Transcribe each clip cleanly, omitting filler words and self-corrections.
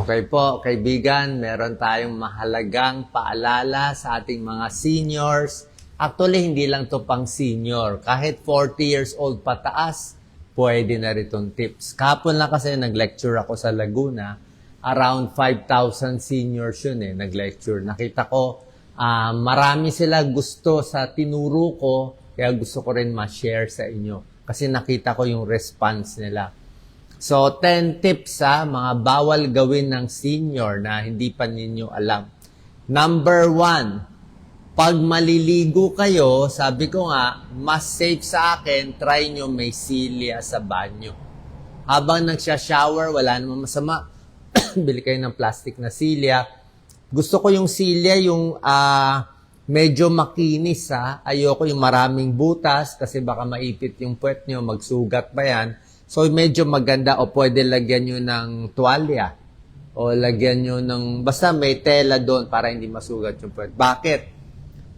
Okay po, kaibigan, meron tayong mahalagang paalala sa ating mga seniors. Actually, hindi lang to pang senior. Kahit 40 years old pataas, pwede na ritong tips. Kahapon lang kasi nag-lecture ako sa Laguna. Around 5,000 seniors yun nag-lecture. Nakita ko, marami sila gusto sa tinuro ko, kaya gusto ko rin ma-share sa inyo. Kasi nakita ko yung response nila. So, 10 tips mga bawal gawin ng senior na hindi pa ninyo alam. Number 1, pag maliligo kayo, sabi ko nga, mas safe sa akin, try nyo may silya sa banyo. Habang nagsha-shower, wala namang masama. Bili kayo ng plastic na silya. Gusto ko yung silya, yung medyo makinis Ayoko yung maraming butas kasi baka maipit yung puwet nyo, magsugat pa yan. So, medyo maganda o pwede lagyan nyo ng tuwalya o lagyan nyo ng, basta may tela doon para hindi masugat yung puwet. Bakit?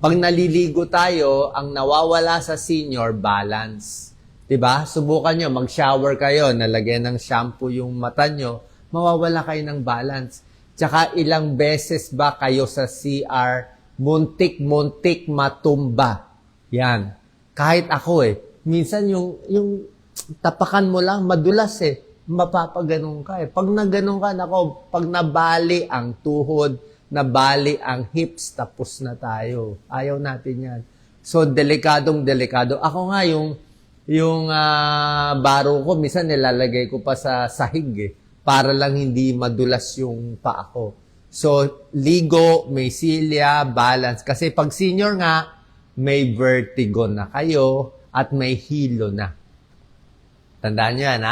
Pag naliligo tayo, ang nawawala sa senior, balance. Diba? Subukan nyo, mag-shower kayo, nalagyan ng shampoo yung mata nyo, mawawala kayo ng balance. Tsaka ilang beses ba kayo sa CR, muntik-muntik matumba. Yan. Kahit ako minsan yung tapakan mo lang, madulas mapapaganon ka Pag naganon ka, pag nabali ang tuhod, nabali ang hips, tapos na tayo. Ayaw natin yan. So, delikadong-delikado. Ako nga, yung baro ko, minsan nilalagay ko pa sa sahig para lang hindi madulas yung paa ko. So, ligo, may silya, balance. Kasi pag senior nga, may vertigo na kayo at may hilo na. Tandaan nyo yan,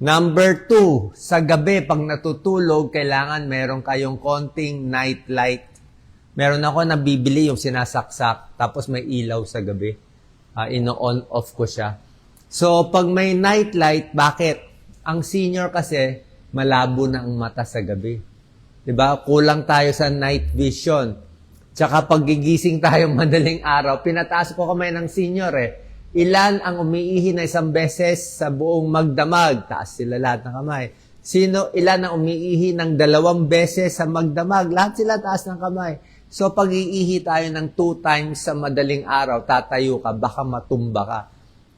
Number 2, sa gabi, pag natutulog, kailangan meron kayong konting night light. Meron ako nabibili yung sinasaksak, tapos may ilaw sa gabi. Ino-on-off ko siya. So, pag may night light, bakit? Ang senior kasi, malabo na ang mata sa gabi. Diba? Kulang tayo sa night vision. Tsaka pag gigising tayo madaling araw, pinataas ko kamay ng senior Ilan ang umiihi na isang beses sa buong magdamag? Taas sila lahat ng kamay. Ilan ang umiihi ng 2 beses sa magdamag? Lahat sila taas ng kamay. So, pag iihi tayo ng 2 times sa madaling araw, tatayo ka, baka matumba ka.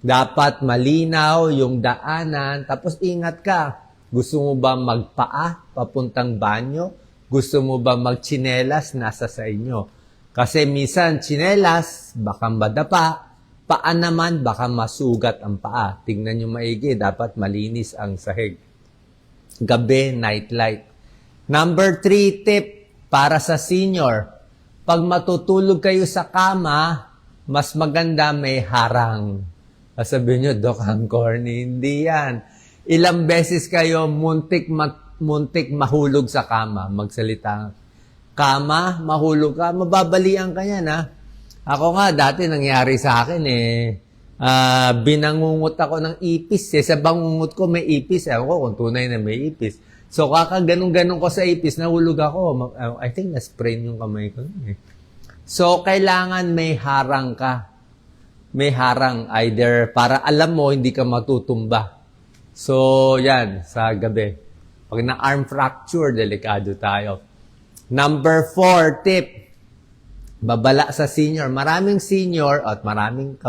Dapat malinaw yung daanan, tapos ingat ka. Gusto mo ba magpaa, papuntang banyo? Gusto mo ba magtsinelas? Nasa sa inyo. Kasi minsan, tsinelas, baka madapa. Paa naman, baka masugat ang paa. Tingnan nyo maigi, dapat malinis ang sahig. Gabi, night light. Number 3 tip para sa senior. Pag matutulog kayo sa kama, mas maganda may harang. Sabihin nyo, Doc, ang corny. Hindi yan. Ilang beses kayo muntik mahulog sa kama, magsalita. Kama, mahulog ka, mababalian ka yan Ako nga, dati nangyari sa akin binangungot ako ng ipis Sa bangungot ko may ipis Ako kung tunay na may ipis. So, kakaganong-ganong ko sa ipis, nahulog ako. I think na-sprain yung kamay ko. So, kailangan may harang ka. May harang either para alam mo hindi ka matutumba. So, yan, sa gabi. Pag na-arm fracture, delikado tayo. Number 4 tip. Babala sa senior. Maraming senior at maraming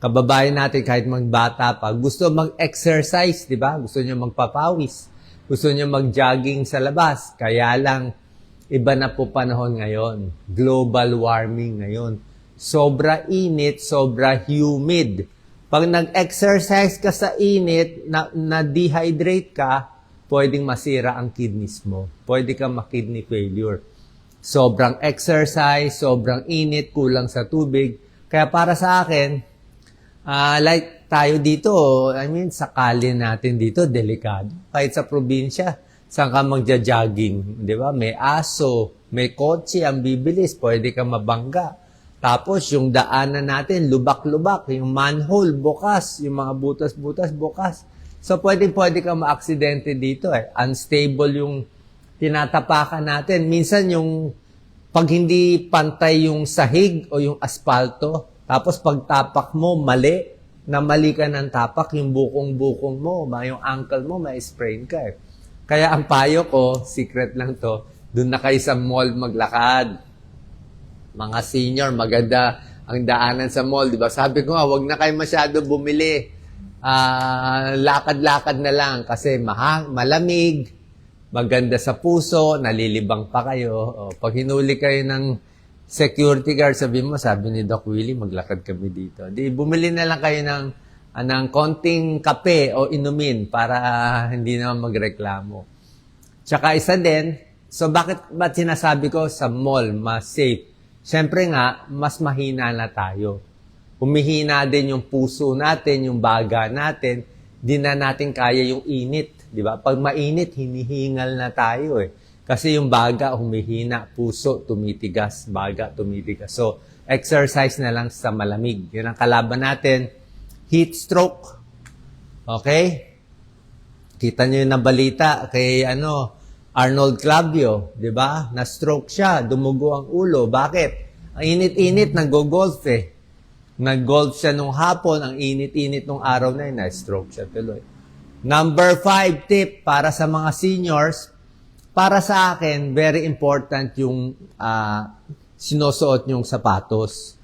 kababayan natin kahit magbata pa. Gusto mag-exercise, di ba? Gusto nyo magpapawis. Gusto nyo mag-jogging sa labas. Kaya lang, iba na po panahon ngayon. Global warming ngayon. Sobra init, sobra humid. Pag nag-exercise ka sa init, na-dehydrate ka, pwedeng masira ang kidneys mo. Pwede ka ma-kidney failure. Sobrang exercise, sobrang init, kulang sa tubig. Kaya para sa akin, like tayo dito, sa kalye natin dito, delikado. Kahit sa probinsya, saan ka magja-jogging? Di ba? May aso, may kotse, ang bibilis, pwede ka mabangga. Tapos yung daanan natin, lubak-lubak, yung manhole, bukas, yung mga butas-butas, bukas. So pwede ka ma-aksidente dito Unstable yung tinatapakan natin. Minsan yung pag hindi pantay yung sahig o yung asfalto, tapos pagtapak mo, mali ka ng tapak, yung bukong-bukong mo, yung ankle mo, may sprain ka Kaya ang payo ko, secret lang to, doon na kayo sa mall maglakad. Mga senior, maganda ang daanan sa mall, di ba? Sabi ko nga, wag na kayo masyado bumili. Lakad-lakad na lang kasi malamig, maganda sa puso, nalilibang pa kayo. O, pag hinuli kayo ng security guard, sabi ni Doc Willie, maglakad kami dito. Di, bumili na lang kayo ng konting kape o inumin para hindi naman magreklamo. Tsaka isa din, so bakit sinasabi ko sa mall, mas safe? Siyempre nga, mas mahina na tayo. Humihina din yung puso natin, yung baga natin, di na natin kaya yung init. Di ba? Pag mainit, hinihingal na tayo eh. Kasi yung baga humihina, puso tumitigas, baga tumitigas. So, exercise na lang sa malamig. Yun ang kalaban natin. Heat stroke. Okay? Kita nyo yung nabalita kay Arnold Clavio, di ba? Na-stroke siya, dumugo ang ulo. Bakit? Ang init-init, nag-golf eh. Nag-golf siya nung hapon, ang init-init nung araw na yun, na-stroke siya tuloy. Number 5 tip para sa mga seniors, para sa akin, very important yung sinusuot yung sapatos.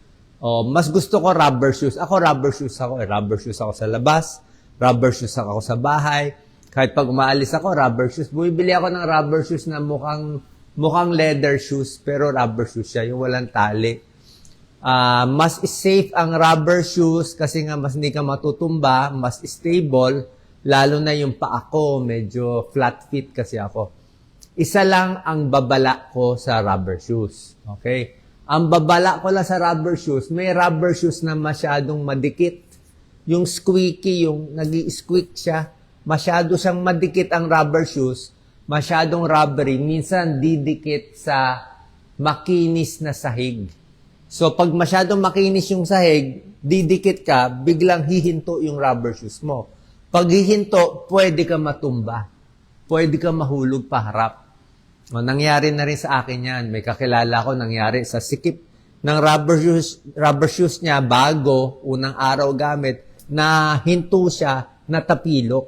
Mas gusto ko rubber shoes. Ako rubber shoes ako. Rubber shoes ako sa labas, rubber shoes ako sa bahay. Kahit pag umaalis ako, rubber shoes. Bumibili ako ng rubber shoes na mukhang leather shoes, pero rubber shoes siya, yung walang tali. Mas safe ang rubber shoes kasi nga mas hindi ka matutumba, mas stable, lalo na yung paa ko, medyo flat feet kasi ako. Isa lang ang babala ko sa rubber shoes. Okay? Ang babala ko lang sa rubber shoes, may rubber shoes na masyadong madikit. Yung squeaky, yung nag-i-squeak siya, masyado siyang madikit ang rubber shoes, masyadong rubbery, minsan didikit sa makinis na sahig. So, pag masyadong makinis yung sahig, didikit ka, biglang hihinto yung rubber shoes mo. Pag hihinto, pwede ka matumba. Pwede ka mahulog paharap. Nangyari na rin sa akin yan. May kakilala ko nangyari sa sikip ng rubber shoes niya bago, unang araw gamit, na hinto siya, natapilok.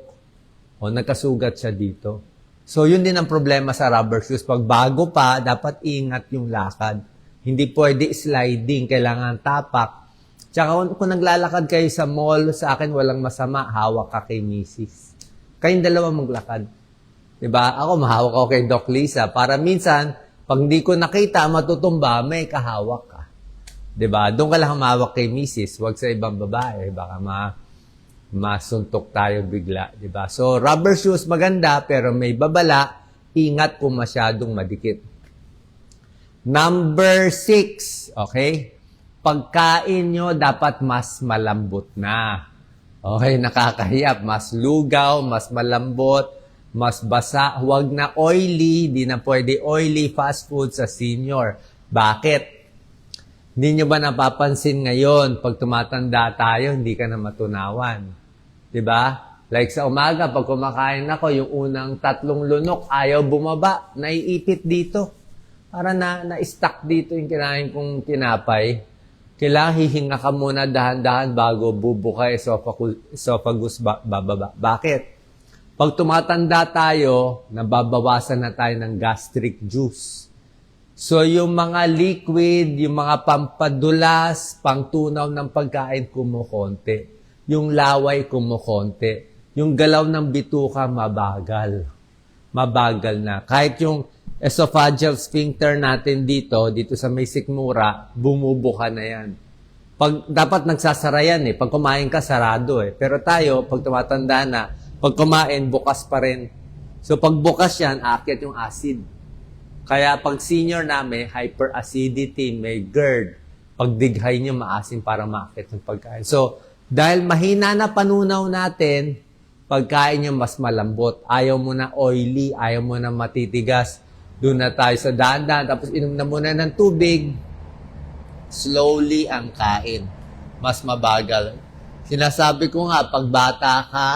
Nagkasugat siya dito. So, yun din ang problema sa rubber shoes. Pag bago pa, dapat ingat yung lakad. Hindi pwede sliding, kailangan tapak. Tsaka kung naglalakad kayo sa mall, sa akin walang masama, hawak ka kay misis. Kayong dalawa maglakad. Diba? Ako, mahawak ako kay Doc Lisa. Para minsan, pag hindi ko nakita, matutumba, may kahawak ka. Diba? Doon ka lang humawak kay misis, huwag sa ibang babae. Baka masuntok tayo bigla, di ba? So, rubber shoes maganda, pero may babala, ingat kung masyadong madikit. Number 6, okay? Pagkain nyo dapat mas malambot na. Okay, nakakahiyap. Mas lugaw, mas malambot, mas basa. Huwag na oily, di na pwede oily fast food sa senior. Bakit? Hindi nyo ba napapansin ngayon, pag tumatanda tayo, hindi ka na matunawan? Diba? Like sa umaga, pag kumakain ako, yung unang 3 lunok, ayaw bumaba, naiipit dito. Para na-stuck dito yung kinain kong tinapay. Kailangan hihinga ka muna dahan-dahan bago bubuka esophagus bababa. Bakit? Pag tumatanda tayo, nababawasan na tayo ng gastric juice. So, yung mga liquid, yung mga pampadulas, pangtunaw ng pagkain, kumukonti. Yung laway kumukonti. Yung galaw ng bituka, mabagal. Mabagal na. Kahit yung esophageal sphincter natin dito sa may sikmura, bumubuka na yan. Dapat nagsasara yan eh. Pag kumain ka, sarado eh. Pero tayo, pag tumatanda na, pag kumain, bukas pa rin. So pag bukas yan, aakyat yung acid. Kaya pag senior namin, hyperacidity, may GERD. Pag dighay nyo, maasim para maakyat yung pagkain. So, dahil mahina na panunaw natin, pagkain nyo mas malambot. Ayaw mo na oily, ayaw mo na matitigas. Doon na tayo sa dahan-dahan, tapos inom na muna ng tubig. Slowly ang kain. Mas mabagal. Sinasabi ko nga, pag bata ka,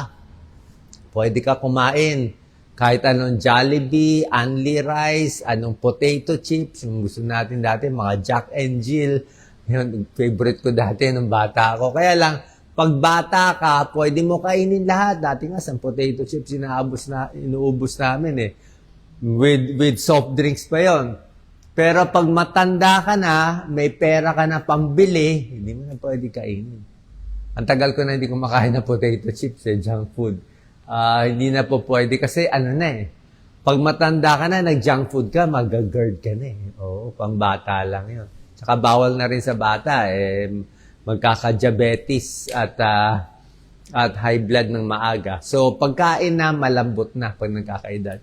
pwede ka kumain. Kahit anong Jollibee, Only Rice, anong potato chips, yung gusto natin dati, mga Jack and Jill. Yun, favorite ko dati nung bata ako. Kaya lang, Pag bata ka, pwede mo kainin lahat. Dati nga, sa potato chips, inuubos namin eh. With soft drinks pa yon. Pero pag matanda ka na, may pera ka na pambili, hindi mo na pwede kainin. Ang tagal ko na hindi kumakain ng potato chips junk food. Hindi na po pwede kasi ano na eh. Pag matanda ka na, nag-junk food ka, mag-GERD ka na eh. Oo, pang bata lang yun. Tsaka bawal na rin sa bata eh, magkaka-diabetes at high blood ng maaga. So, pagkain na, malambot na pag nagkakaedad.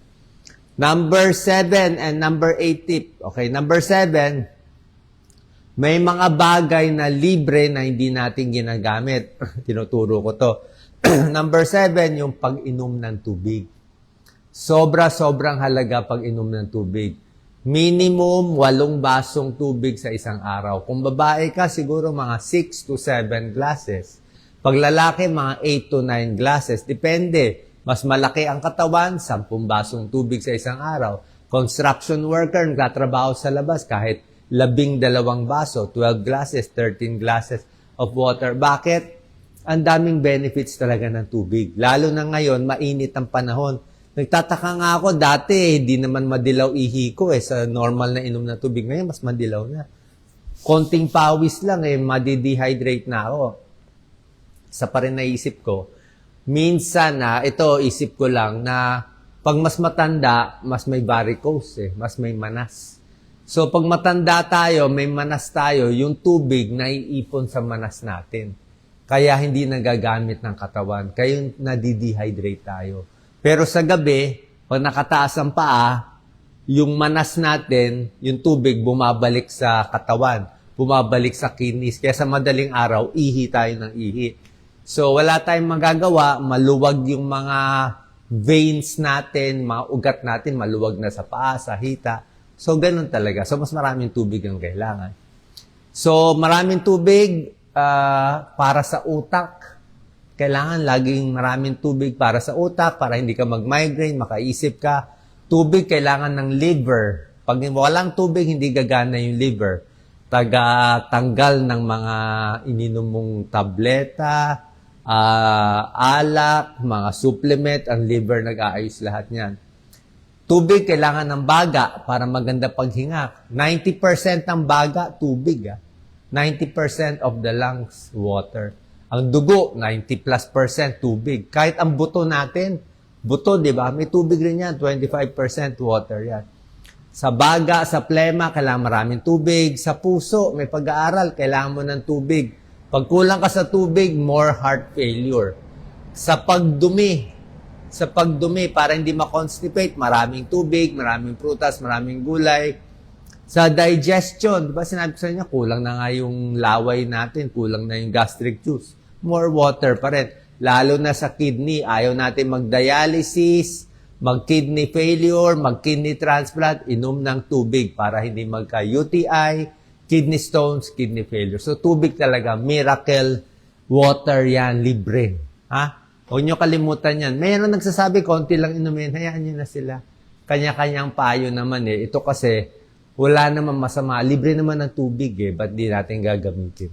Number 7 and number 8 tip. Okay, number 7, may mga bagay na libre na hindi natin ginagamit. Tinuturo ko to. Number 7, yung pag-inom ng tubig. Sobrang halaga pag-inom ng tubig. Minimum 8 basong tubig sa isang araw. Kung babae ka, siguro mga 6 to 7 glasses. Pag lalaki, mga 8 to 9 glasses. Depende. Mas malaki ang katawan, 10 basong tubig sa isang araw. Construction worker, nagtatrabaho sa labas, kahit 12 baso, 12 glasses, 13 glasses of water. Bakit? Ang daming benefits talaga ng tubig. Lalo na ngayon, mainit ang panahon. Nagtataka nga ako, dati hindi naman madilaw ihi ko sa normal na inom na tubig. Ngayon, mas madilaw na. Konting pawis lang madi-dehydrate na ako. Sa pa rin naisip ko, minsan ito isip ko lang na pag mas matanda, mas may varicose mas may manas. So pag matanda tayo, may manas tayo, yung tubig naiipon sa manas natin. Kaya hindi nagagamit ng katawan. Kaya nadi-dehydrate tayo. Pero sa gabi, pag nakataas ang paa, yung manas natin, yung tubig, bumabalik sa katawan, bumabalik sa kidneys. Kaya sa madaling araw, ihi tayo ng ihi. So, wala tayong magagawa, maluwag yung mga veins natin, mga ugat natin, maluwag na sa paa, sa hita. So, ganun talaga. So, mas maraming tubig ang kailangan. So, maraming tubig para sa utak. Kailangan laging maraming tubig para sa utak, para hindi ka mag-migraine, makaisip ka. Tubig kailangan ng liver. Pag walang tubig, hindi gagana yung liver. Tanggal ng mga ininom mong tableta, alak, mga supplement, ang liver nag-aayos lahat niyan. Tubig kailangan ng baga para maganda paghinga. 90% ng baga, tubig. 90% of the lungs, water. Ang dugo, 90+% tubig. Kahit ang buto natin, buto, di ba? May tubig rin yan, 25% water yan. Sa baga, sa plema, kailangan maraming tubig. Sa puso, may pag-aaral, kailangan mo ng tubig. Pag kulang ka sa tubig, more heart failure. Sa pagdumi, para hindi ma-constipate, maraming tubig, maraming prutas, maraming gulay. Sa digestion, di ba sinabi ko sa inyo, kulang na nga yung laway natin, kulang na yung gastric juice. More water pa rin. Lalo na sa kidney, ayaw natin mag-dialysis, mag-kidney failure, mag-kidney transplant, inom ng tubig para hindi magka-UTI, kidney stones, kidney failure. So tubig talaga, miracle water yan, libre. Huwag nyo kalimutan yan. Mayroon nagsasabi, konti lang inumin, hayaan nyo na sila. Kanya-kanyang payo naman Ito kasi, wala naman masama. Libre naman ng tubig ba't di natin gagamitin?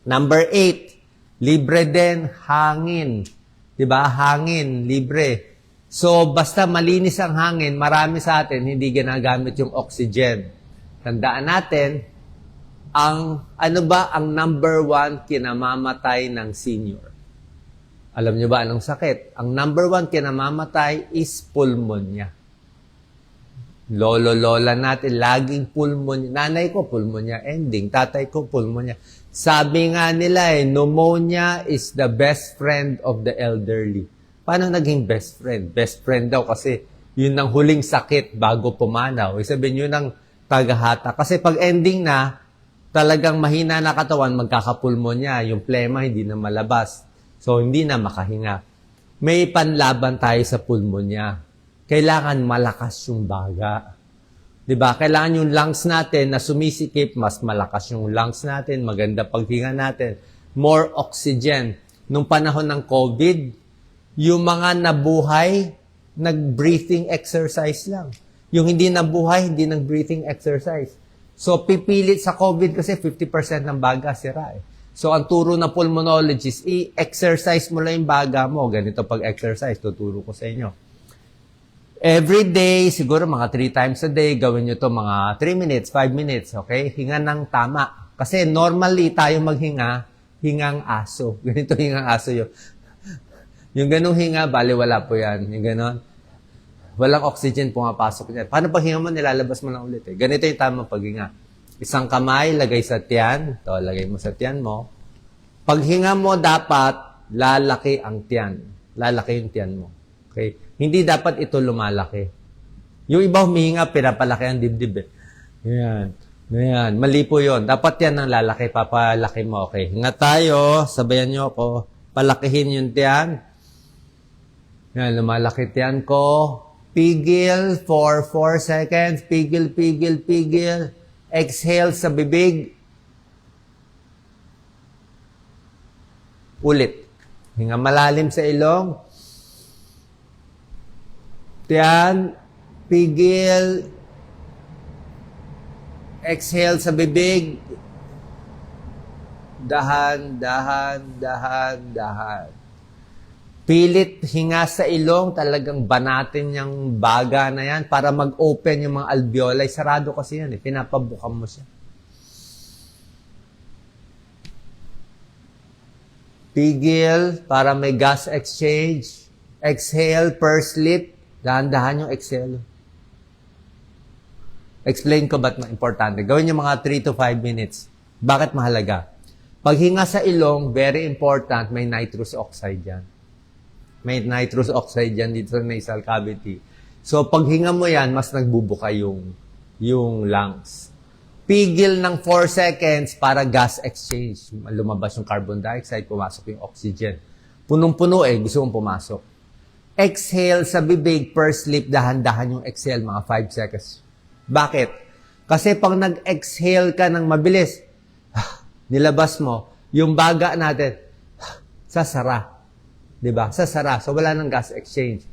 Number 8, libre din hangin. Diba? Hangin, libre. So, basta malinis ang hangin, marami sa atin hindi ginagamit yung oxygen. Tandaan natin, ang number 1 kinamamatay ng senior? Alam nyo ba anong sakit? Ang number 1 kinamamatay is pulmonya. Lolo-lola natin, laging pulmonya. Nanay ko, pulmonya ending. Tatay ko, pulmonya. Sabi nga nila pneumonia is the best friend of the elderly. Paano naging best friend? Best friend daw kasi yun ang huling sakit bago pumanaw. Sabihin yun ang tagahata. Kasi pag ending na, talagang mahina na katawan, magkakapulmonya. Yung plema hindi na malabas. So, hindi na makahinga. May panlaban tayo sa pulmonya. Kailangan malakas yung baga. Diba? Kailangan yung lungs natin na sumisikip, mas malakas yung lungs natin, maganda paghinga natin, more oxygen. Nung panahon ng COVID, yung mga nabuhay, nag-breathing exercise lang. Yung hindi nabuhay, hindi nag-breathing exercise. So, pipilit sa COVID kasi 50% ng baga sira So, ang turo na pulmonologist, i-exercise mo lang yung baga mo. Ganito pag-exercise, tuturo ko sa inyo. Every day, siguro mga 3 times a day, gawin nyo to mga 3 minutes, 5 minutes, okay? Hinga ng tama. Kasi normally, tayo maghinga, hingang aso. Ganito hingang aso yun. Yung ganung hinga, baliwala po yan. Yung ganon. Walang oxygen pumapasok niya. Paano pag hinga mo, nilalabas mo lang ulit eh. Ganito yung tamang paghinga. Isang kamay, lagay sa tiyan. Ito, lagay mo sa tiyan mo. Pag hinga mo, dapat lalaki ang tiyan. Lalaki yung tiyan mo. Okay? Hindi dapat ito lumalaki. Yung iba humihinga, pinapalaki ang dibdib eh. Yan. Yan. Mali po yun. Dapat yan ang lalaki. Papalaki mo. Okay. Hinga tayo. Sabayan nyo ako. Palakihin yung tiyan. Yan. Lumalaki tiyan ko. Pigil for 4 seconds. Pigil, pigil, pigil. Exhale sa bibig. Ulit. Hinga malalim sa ilong. Tiyan. Pigil. Exhale sa bibig. Dahan, dahan, dahan, dahan. Pilit hinga sa ilong, talagang banatin yung baga na yan para mag-open yung mga alveoli. Sarado kasi yan eh. Pinapabukan mo siya. Pigil para may gas exchange. Exhale per slit. Dahan-dahan yung exhale. Explain ko ba't importante. Gawin yung mga 3 to 5 minutes. Bakit mahalaga? Paghinga sa ilong, very important, may nitrous oxide yan. May nitrous oxide yan dito sa nasal cavity. So, paghinga mo yan, mas nagbubuka yung lungs. Pigil ng 4 seconds para gas exchange. Lumabas yung carbon dioxide, pumasok yung oxygen. Punong-puno eh, gusto mong pumasok. Exhale sa bibig, per slip, dahan-dahan yung exhale, mga 5 seconds. Bakit? Kasi pag nag-exhale ka ng mabilis, nilabas mo, yung baga natin, sasara. Diba? Sasara. So, wala nang gas exchange.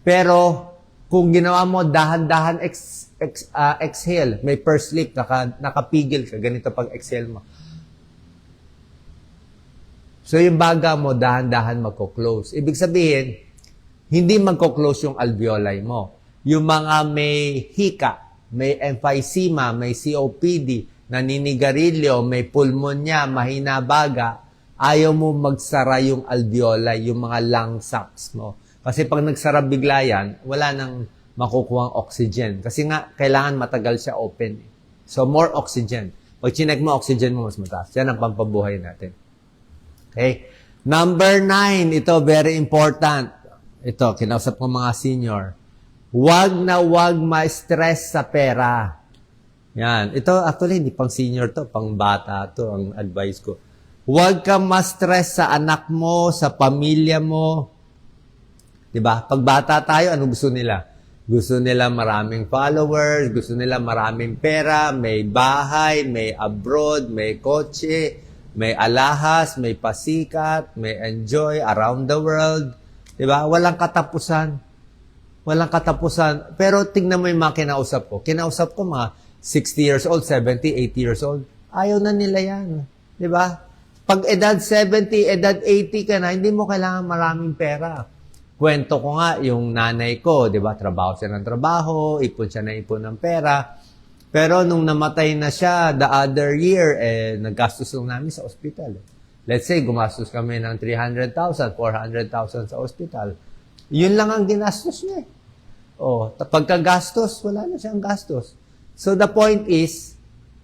Pero, kung ginawa mo, dahan-dahan exhale, may per slip, nakapigil ka, ganito pag exhale mo. So, yung baga mo, dahan-dahan magko-close. Ibig sabihin, hindi magko-close yung alveoli mo. Yung mga may hika, may emphysema, may COPD, naninigarilyo, may pulmonya, mahina baga, ayaw mo magsara yung alveoli, yung mga lung sacs mo. Kasi pag nagsara bigla yan, wala nang makukuhang oxygen. Kasi nga, kailangan matagal siya open. So, more oxygen. Pag chinek mo, oxygen mo mas mataas. Yan ang pampabuhay natin. Okay? Number 9, ito very important. Ito, kinausap ko mga senior. Huwag na huwag ma-stress sa pera. Yan. Ito, actually, hindi pang senior to, pang bata to, ang advice ko. Huwag kang ma-stress sa anak mo, sa pamilya mo. Diba? Pag bata tayo, ano gusto nila? Gusto nila maraming followers, gusto nila maraming pera, may bahay, may abroad, may kotse, may alahas, may pasikat, may enjoy around the world. Diba? Walang katapusan. Walang katapusan. Pero tingnan mo yung mga kinausap ko. Kinausap ko mga 60 years old, 70, 80 years old. Ayaw na nila yan. Diba? Pag edad 70, edad 80 ka na, hindi mo kailangan maraming pera. Kwento ko nga, yung nanay ko, di ba, trabaho siya ng trabaho, ipon siya na ipon ng pera. Pero nung namatay na siya, the other year, naggastos lang namin sa ospital. Let's say, gumastos kami ng 300,000, 400,000 sa ospital. Yun lang ang ginastos niya. O, pagkagastos, wala na siyang gastos. So the point is,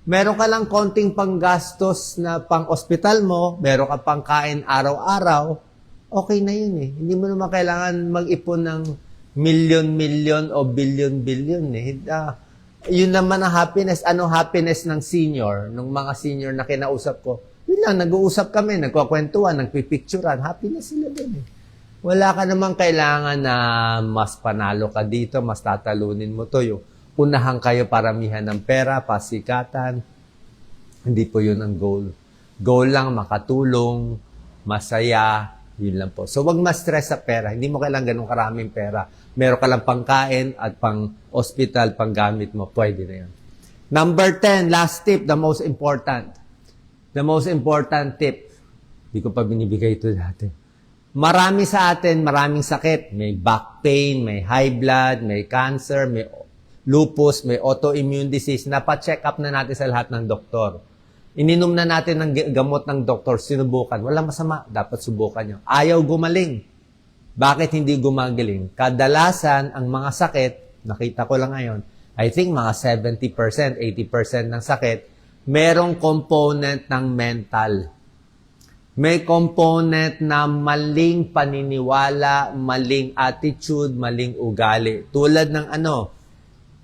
meron ka lang konting panggastos na pang-ospital mo, meron ka pang kain araw-araw, okay na yun eh. Hindi mo naman kailangan mag-ipon ng million-million o billion-billion eh. Yun naman ang happiness. Anong happiness ng senior? Nung mga senior na kinausap ko, yun lang, nag-uusap kami, nagkwakwentuhan, nagpipicturan, happiness sila din eh. Wala ka naman kailangan na mas panalo ka dito, mas tatalunin mo to. Yung unahan kayo paramihan ng pera, pasikatan. Hindi po yun ang goal. Goal lang, makatulong, masaya, yun lang po. So, wag ma-stress sa pera. Hindi mo kailangan ganun karaming pera. Meron ka lang pangkain at pang-hospital, panggamit mo. Pwede na yun. Number 10, last tip, the most important. The most important tip, hindi ko pa binibigay ito dati. Marami sa atin, maraming sakit. May back pain, may high blood, may cancer, may lupus, may autoimmune disease. Napa-check up na natin sa lahat ng doktor. Ininom na natin ng gamot ng doktor, sinubukan. Walang masama, dapat subukan nyo. Ayaw gumaling. Bakit hindi gumagaling? Kadalasan, ang mga sakit, nakita ko lang ngayon, I think mga 70%, 80% ng sakit, merong component ng mental. May component na maling paniniwala, maling attitude, maling ugali. Tulad ng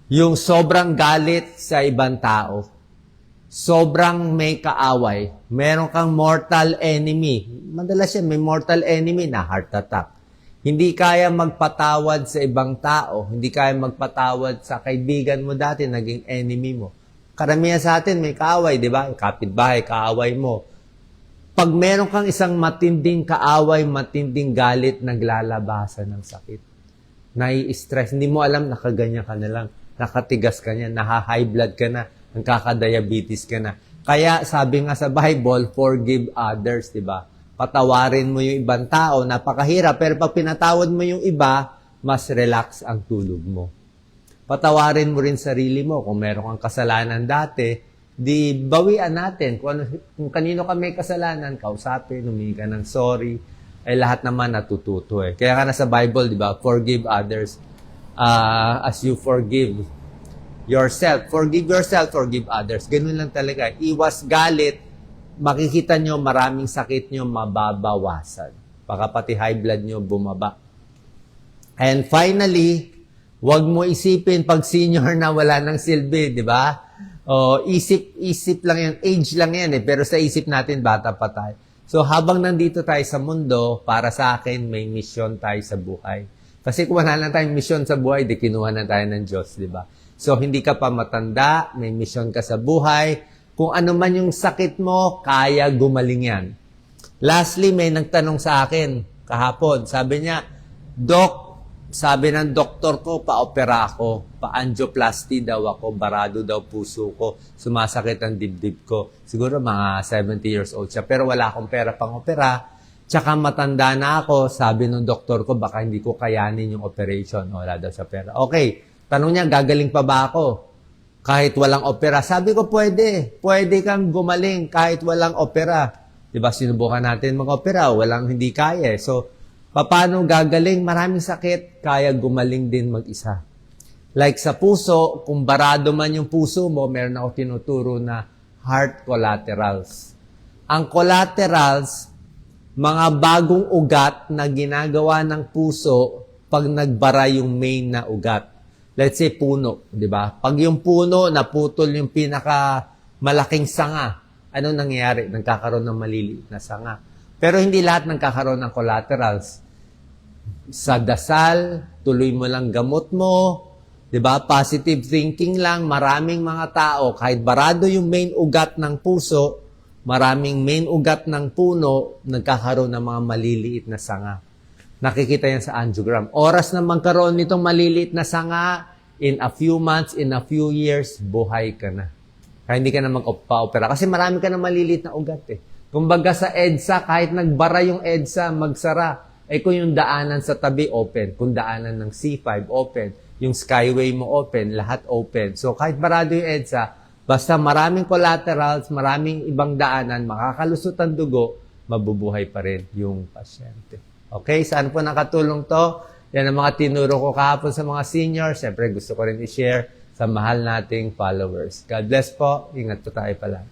yung sobrang galit sa ibang tao. Sobrang may kaaway. Meron kang mortal enemy. Madalas yan, may mortal enemy na heart attack. Hindi kaya magpatawad sa ibang tao. Hindi kaya magpatawad sa kaibigan mo dati, naging enemy mo. Karamihan sa atin may kaaway, di ba? Kapitbahay, kaaway mo. Pag meron kang isang matinding kaaway, matinding galit, naglalabasan ng sakit. Nai-stress. Hindi mo alam, nakaganyan ka na lang. Nakatigas ka na, naha-high blood ka na, nagkaka-diabetes ka na. Kaya sabi nga sa Bible, forgive others, di ba? Patawarin mo yung ibang tao, napakahirap. Pero pag pinatawad mo yung iba, mas relax ang tulog mo. Patawarin mo rin sarili mo. Kung meron kang kasalanan dati, di bawian natin. Kung kanino ka may kasalanan, kausapin, humingi ka ng sorry, ay lahat naman natututo eh. Kaya ka na sa Bible, di ba? Forgive others as you forgive yourself. Forgive yourself, forgive others. Ganun lang talaga. Iwas galit, makikita nyo maraming sakit nyo mababawasan. Baka pati high blood nyo bumaba. And finally, wag mo isipin pag senior na wala ng silbi, di ba? Isip lang yan, age lang yan eh, pero sa isip natin, bata pa tayo. So, habang nandito tayo sa mundo, para sa akin, may mission tayo sa buhay. Kasi kung wala lang tayong mission sa buhay, di kinuha na tayo ng Diyos, di ba? So, hindi ka pa matanda, may mission ka sa buhay. Kung ano man yung sakit mo, kaya gumaling yan. Lastly, may nagtanong sa akin kahapon, sabi niya, Doc, sabi ng doktor ko, pa-opera ako, pa-angioplasty daw ako, barado daw puso ko, sumasakit ang dibdib ko. Siguro mga 70 years old siya, pero wala akong pera pang-opera. Tsaka matanda na ako, sabi ng doktor ko, baka hindi ko kayanin yung operation. Wala daw siya pera. Okay, tanong niya, gagaling pa ba ako? Kahit walang opera. Sabi ko, pwede. Pwede kang gumaling kahit walang opera. Diba, sinubukan natin mag-opera, walang hindi kaya. So, paano gagaling? Maraming sakit, kaya gumaling din mag-isa. Like sa puso, kung barado man yung puso mo, meron ako tinuturo na heart collaterals. Ang collaterals, mga bagong ugat na ginagawa ng puso pag nagbara yung main na ugat. Let's say puno, di ba? Pag yung puno, naputol yung pinaka malaking sanga, ano nangyayari? Nagkakaroon ng maliliit na sanga. Pero hindi lahat nagkakaroon ng collaterals. Sa dasal, tuloy mo lang gamot mo, 'di ba? Positive thinking lang, maraming mga tao kahit barado yung main ugat ng puso, maraming main ugat ng puno, nagkakaroon ng mga maliliit na sanga. Nakikita yan sa angiogram. Oras na magkaroon nitong maliliit na sanga, in a few months, in a few years, buhay ka na. Kaya hindi ka na magpa-opera kasi marami ka na maliliit na ugat eh. Kumbaga sa EDSA, kahit nagbara yung EDSA, magsara. Eh kung yung daanan sa tabi, open. Kung daanan ng C5, open. Yung skyway mo, open. Lahat open. So kahit barado yung EDSA, basta maraming collaterals, maraming ibang daanan, makakalusot ang dugo, mabubuhay pa rin yung pasyente. Okay? Saan po nakatulong to? Yan ang mga tinuro ko kahapon sa mga seniors. Siyempre gusto ko rin i-share sa mahal nating followers. God bless po. Ingat po tayo pala.